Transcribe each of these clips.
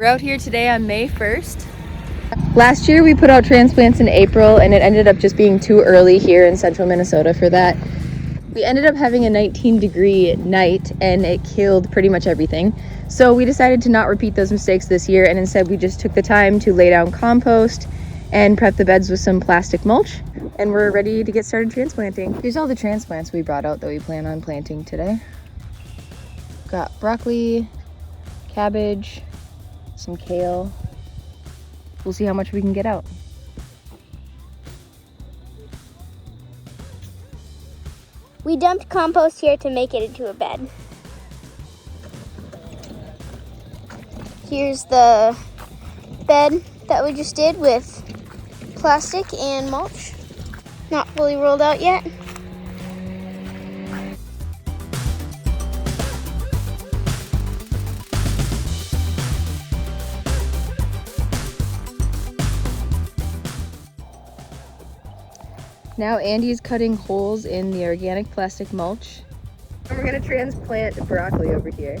We're out here today on May 1st. Last year we put out transplants in April and it ended up just being too early here in central Minnesota for that. We ended up having a 19-degree night and it killed pretty much everything. So we decided to not repeat those mistakes this year, and instead we just took the time to lay down compost and prep the beds with some plastic mulch, and we're ready to get started transplanting. Here's all the transplants we brought out that we plan on planting today. Got broccoli, cabbage, some kale. We'll see how much we can get out. We dumped compost here to make it into a bed. Here's the bed that we just did with plastic and mulch. Not fully rolled out yet. Now Andy's cutting holes in the organic plastic mulch. And we're gonna transplant broccoli over here.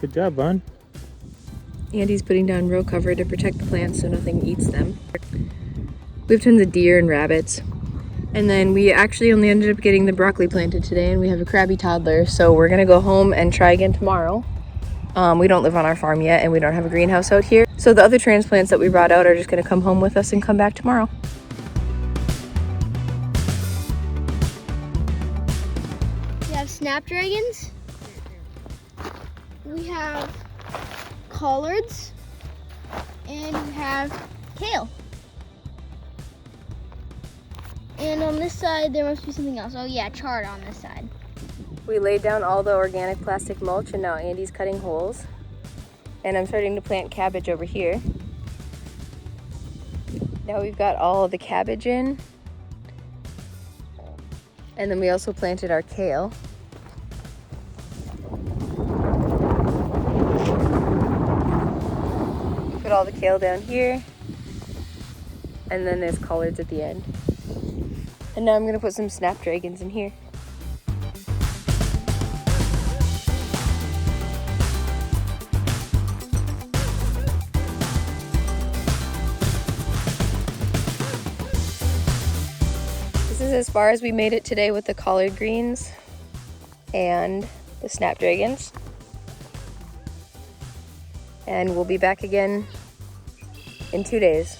Good job, Vaughn. Andy's putting down row cover to protect the plants so nothing eats them. We have tons of deer and rabbits. And then we actually only ended up getting the broccoli planted today, and we have a crabby toddler, so we're gonna go home and try again tomorrow. We don't live on our farm yet and we don't have a greenhouse out here. So the other transplants that we brought out are just gonna come home with us and come back tomorrow. We have snapdragons. We have collards. And we have kale. And on this side, there must be something else. Oh yeah, chard on this side. We laid down all the organic plastic mulch and now Andy's cutting holes. And I'm starting to plant cabbage over here. Now we've got all of the cabbage in. And then we also planted our kale. Put all the kale down here. And then there's collards at the end. And now I'm gonna put some snapdragons in here. This is as far as we made it today with the collard greens and the snapdragons. And we'll be back again in 2 days.